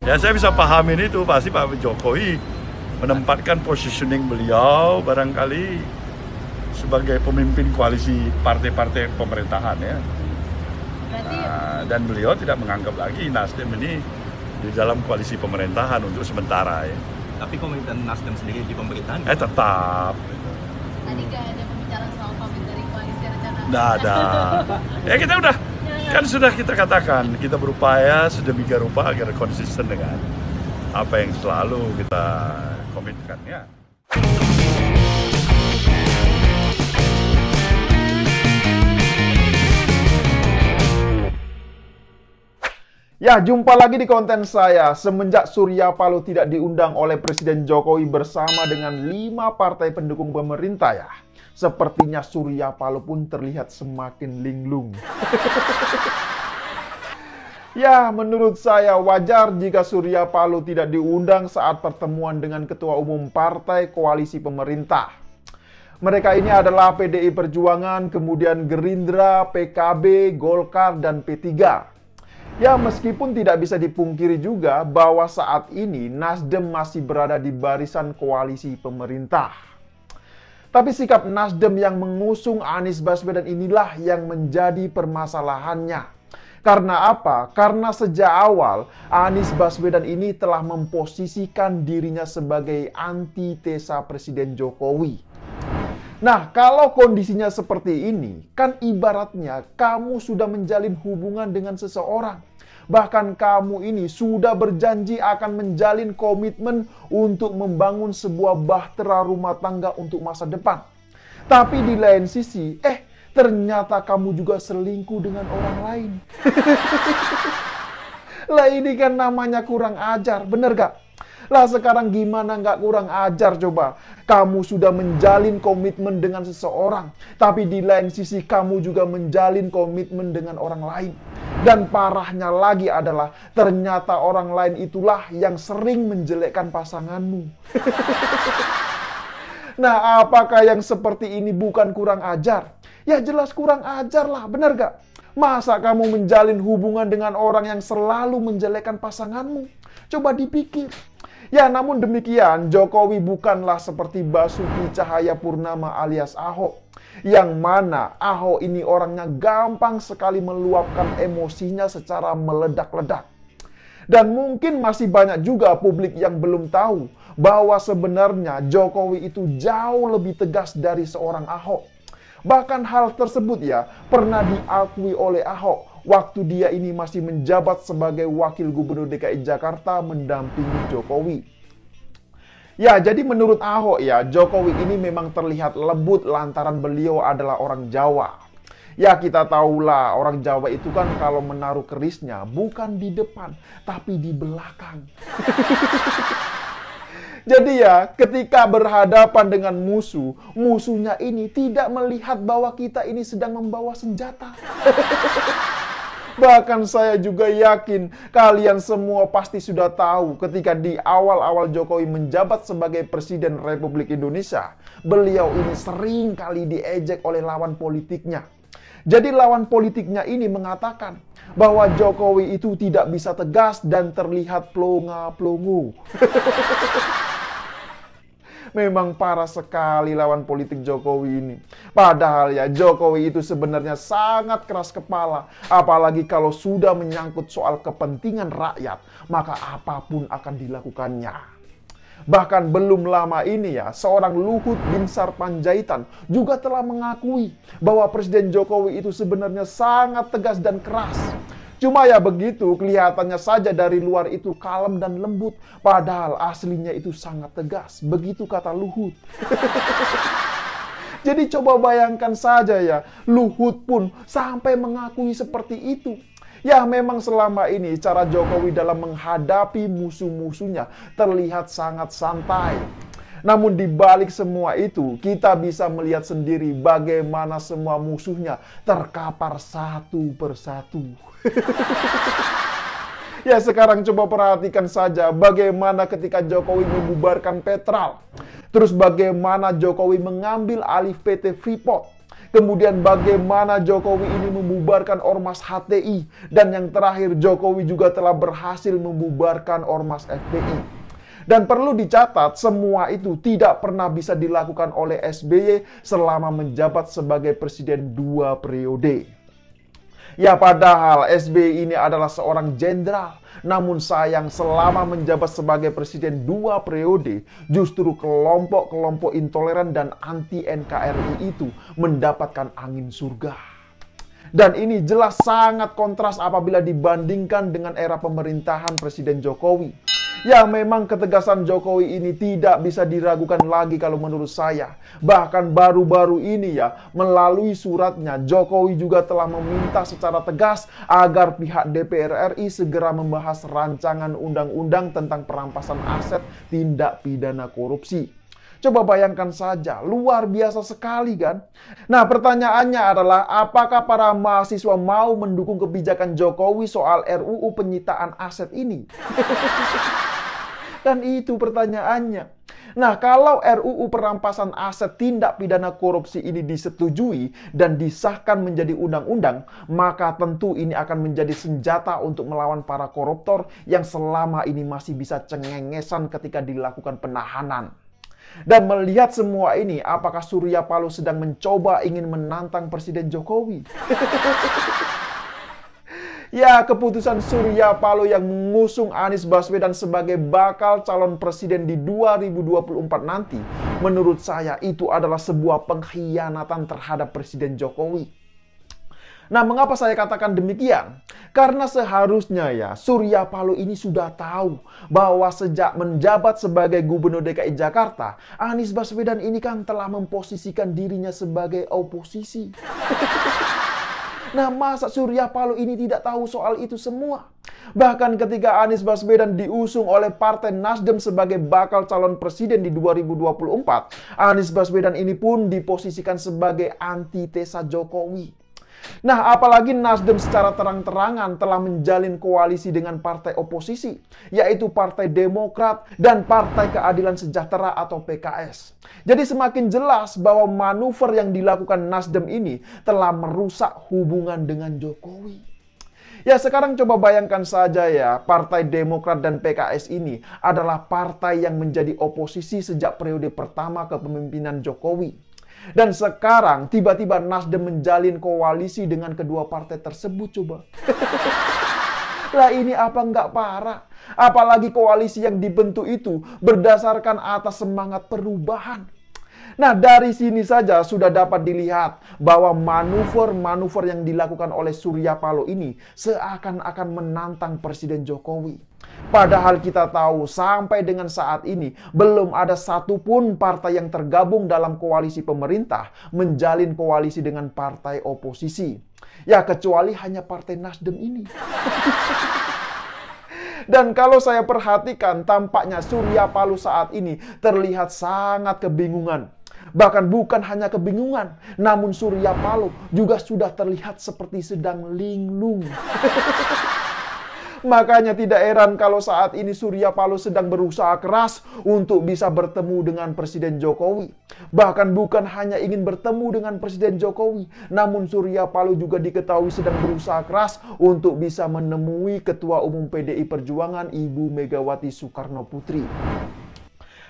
Ya saya bisa pahamin itu, pasti Pak Jokowi menempatkan positioning beliau barangkali sebagai pemimpin koalisi partai-partai pemerintahan ya. Dan beliau tidak menganggap lagi Nasdem ini di dalam koalisi pemerintahan untuk sementara ya. Tapi komitmen Nasdem sendiri di pemerintahan? Tetap. Tadi nggak ada pembicaraan soal pamit dari koalisi rencana? Nggak ada. Ya kita udah, kan sudah kita katakan, kita berupaya sedemikian rupa agar konsisten dengan apa yang selalu kita komitkan ya. Ya, jumpa lagi di konten saya. Semenjak Surya Paloh tidak diundang oleh Presiden Jokowi bersama dengan 5 partai pendukung pemerintah ya, sepertinya Surya Paloh pun terlihat semakin linglung. Ya, menurut saya wajar jika Surya Paloh tidak diundang saat pertemuan dengan Ketua Umum Partai Koalisi Pemerintah. Mereka ini adalah PDI Perjuangan, kemudian Gerindra, PKB, Golkar, dan P3. Ya, meskipun tidak bisa dipungkiri juga bahwa saat ini Nasdem masih berada di barisan koalisi pemerintah. Tapi sikap Nasdem yang mengusung Anies Baswedan inilah yang menjadi permasalahannya. Karena apa? Karena sejak awal Anies Baswedan ini telah memposisikan dirinya sebagai antitesa Presiden Jokowi. Nah, kalau kondisinya seperti ini, kan ibaratnya kamu sudah menjalin hubungan dengan seseorang. Bahkan kamu ini sudah berjanji akan menjalin komitmen untuk membangun sebuah bahtera rumah tangga untuk masa depan. Tapi di lain sisi, ternyata kamu juga selingkuh dengan orang lain. Lah ini kan namanya kurang ajar, bener gak? Lah sekarang gimana nggak kurang ajar coba? Kamu sudah menjalin komitmen dengan seseorang, tapi di lain sisi kamu juga menjalin komitmen dengan orang lain. Dan parahnya lagi adalah ternyata orang lain itulah yang sering menjelekkan pasanganmu. Nah, apakah yang seperti ini bukan kurang ajar? Ya jelas kurang ajar lah, benar gak? Masa kamu menjalin hubungan dengan orang yang selalu menjelekkan pasanganmu? Coba dipikir. Ya, namun demikian, Jokowi bukanlah seperti Basuki Cahayapurnama alias Ahok. Yang mana Ahok ini orangnya gampang sekali meluapkan emosinya secara meledak-ledak. Dan mungkin masih banyak juga publik yang belum tahu bahwa sebenarnya Jokowi itu jauh lebih tegas dari seorang Ahok. Bahkan hal tersebut ya pernah diakui oleh Ahok waktu dia ini masih menjabat sebagai Wakil Gubernur DKI Jakarta mendampingi Jokowi. Ya, jadi menurut Ahok ya, Jokowi ini memang terlihat lembut lantaran beliau adalah orang Jawa. Ya, kita tahulah orang Jawa itu kan kalau menaruh kerisnya bukan di depan, tapi di belakang. Jadi ya, ketika berhadapan dengan musuh, musuhnya ini tidak melihat bahwa kita ini sedang membawa senjata. Bahkan saya juga yakin kalian semua pasti sudah tahu ketika di awal-awal Jokowi menjabat sebagai Presiden Republik Indonesia, beliau ini sering kali diejek oleh lawan politiknya. Jadi lawan politiknya ini mengatakan bahwa Jokowi itu tidak bisa tegas dan terlihat plonga-plongo. Memang parah sekali lawan politik Jokowi ini. Padahal ya Jokowi itu sebenarnya sangat keras kepala. Apalagi kalau sudah menyangkut soal kepentingan rakyat, maka apapun akan dilakukannya. Bahkan belum lama ini ya, seorang Luhut Binsar Panjaitan juga telah mengakui bahwa Presiden Jokowi itu sebenarnya sangat tegas dan keras. Cuma ya begitu, kelihatannya saja dari luar itu kalem dan lembut. Padahal aslinya itu sangat tegas. Begitu kata Luhut. Jadi coba bayangkan saja ya, Luhut pun sampai mengakui seperti itu. Ya memang selama ini cara Jokowi dalam menghadapi musuh-musuhnya terlihat sangat santai. Namun di balik semua itu, kita bisa melihat sendiri bagaimana semua musuhnya terkapar satu persatu. Ya sekarang coba perhatikan saja bagaimana ketika Jokowi membubarkan Petral. Terus bagaimana Jokowi mengambil alih PT Freeport. Kemudian bagaimana Jokowi ini membubarkan Ormas HTI. Dan yang terakhir, Jokowi juga telah berhasil membubarkan Ormas FPI. Dan perlu dicatat, semua itu tidak pernah bisa dilakukan oleh SBY selama menjabat sebagai presiden 2 periode. Ya, padahal SBY ini adalah seorang jenderal. Namun sayang, selama menjabat sebagai presiden 2 periode, justru kelompok-kelompok intoleran dan anti-NKRI itu mendapatkan angin surga. Dan ini jelas sangat kontras apabila dibandingkan dengan era pemerintahan Presiden Jokowi. Ya, memang ketegasan Jokowi ini tidak bisa diragukan lagi kalau menurut saya. Bahkan baru-baru ini ya, melalui suratnya, Jokowi juga telah meminta secara tegas agar pihak DPR RI segera membahas rancangan undang-undang tentang perampasan aset tindak pidana korupsi. Coba bayangkan saja, luar biasa sekali kan? Nah, pertanyaannya adalah, apakah para mahasiswa mau mendukung kebijakan Jokowi soal RUU penyitaan aset ini? Kan itu pertanyaannya. Nah, kalau RUU perampasan aset tindak pidana korupsi ini disetujui dan disahkan menjadi undang-undang, maka tentu ini akan menjadi senjata untuk melawan para koruptor yang selama ini masih bisa cengengesan ketika dilakukan penahanan. Dan melihat semua ini, apakah Surya Paloh sedang mencoba ingin menantang Presiden Jokowi? Ya, keputusan Surya Paloh yang mengusung Anies Baswedan sebagai bakal calon presiden di 2024 nanti, menurut saya itu adalah sebuah pengkhianatan terhadap Presiden Jokowi. Nah, mengapa saya katakan demikian? Karena seharusnya ya, Surya Paloh ini sudah tahu bahwa sejak menjabat sebagai Gubernur DKI Jakarta, Anies Baswedan ini kan telah memposisikan dirinya sebagai oposisi. Nah, masa Surya Paloh ini tidak tahu soal itu semua? Bahkan ketika Anies Baswedan diusung oleh Partai Nasdem sebagai bakal calon presiden di 2024, Anies Baswedan ini pun diposisikan sebagai antitesa Jokowi. Nah, apalagi Nasdem secara terang-terangan telah menjalin koalisi dengan partai oposisi, yaitu Partai Demokrat dan Partai Keadilan Sejahtera atau PKS. Jadi semakin jelas bahwa manuver yang dilakukan Nasdem ini telah merusak hubungan dengan Jokowi. Ya, sekarang coba bayangkan saja ya, Partai Demokrat dan PKS ini adalah partai yang menjadi oposisi sejak periode pertama kepemimpinan Jokowi. Dan sekarang tiba-tiba Nasdem menjalin koalisi dengan kedua partai tersebut, coba. Lah, ini apa nggak parah? Apalagi koalisi yang dibentuk itu berdasarkan atas semangat perubahan. Nah, dari sini saja sudah dapat dilihat bahwa manuver-manuver yang dilakukan oleh Surya Paloh ini seakan-akan menantang Presiden Jokowi. Padahal kita tahu sampai dengan saat ini belum ada satupun partai yang tergabung dalam koalisi pemerintah menjalin koalisi dengan partai oposisi. Ya, kecuali hanya Partai Nasdem ini. Dan kalau saya perhatikan, tampaknya Surya Paloh saat ini terlihat sangat kebingungan. Bahkan bukan hanya kebingungan, namun Surya Paloh juga sudah terlihat seperti sedang linglung. Makanya tidak heran kalau saat ini Surya Paloh sedang berusaha keras untuk bisa bertemu dengan Presiden Jokowi. Bahkan bukan hanya ingin bertemu dengan Presiden Jokowi, namun Surya Paloh juga diketahui sedang berusaha keras untuk bisa menemui Ketua Umum PDI Perjuangan Ibu Megawati Soekarno Putri.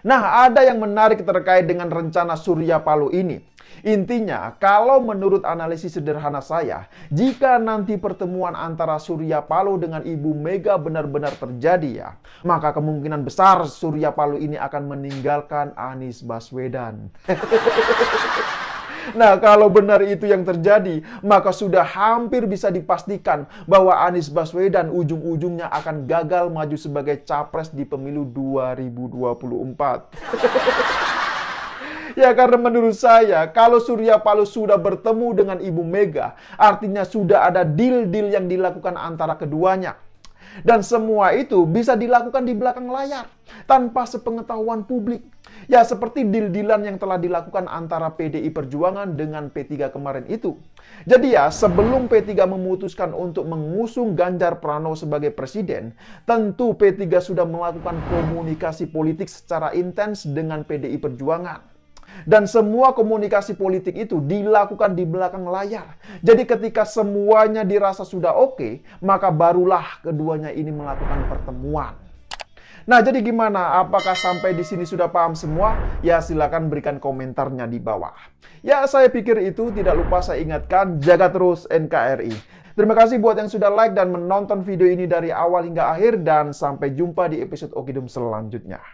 Nah, ada yang menarik terkait dengan rencana Surya Paloh ini. Intinya, kalau menurut analisis sederhana saya, jika nanti pertemuan antara Surya Paloh dengan Ibu Mega benar-benar terjadi ya, maka kemungkinan besar Surya Paloh ini akan meninggalkan Anies Baswedan. Nah, kalau benar itu yang terjadi, maka sudah hampir bisa dipastikan bahwa Anies Baswedan ujung-ujungnya akan gagal maju sebagai capres di pemilu 2024. Ya, karena menurut saya, kalau Surya Paloh sudah bertemu dengan Ibu Mega, artinya sudah ada deal-deal yang dilakukan antara keduanya. Dan semua itu bisa dilakukan di belakang layar, tanpa sepengetahuan publik. Ya, seperti deal-dealan yang telah dilakukan antara PDI Perjuangan dengan P3 kemarin itu. Jadi ya, sebelum P3 memutuskan untuk mengusung Ganjar Pranowo sebagai presiden, tentu P3 sudah melakukan komunikasi politik secara intens dengan PDI Perjuangan. Dan semua komunikasi politik itu dilakukan di belakang layar. Jadi ketika semuanya dirasa sudah oke, maka barulah keduanya ini melakukan pertemuan. Nah, jadi gimana? Apakah sampai di sini sudah paham semua? Ya, silakan berikan komentarnya di bawah. Ya, saya pikir itu. Tidak lupa saya ingatkan, jaga terus NKRI. Terima kasih buat yang sudah like dan menonton video ini dari awal hingga akhir. Dan sampai jumpa di episode Okidum selanjutnya.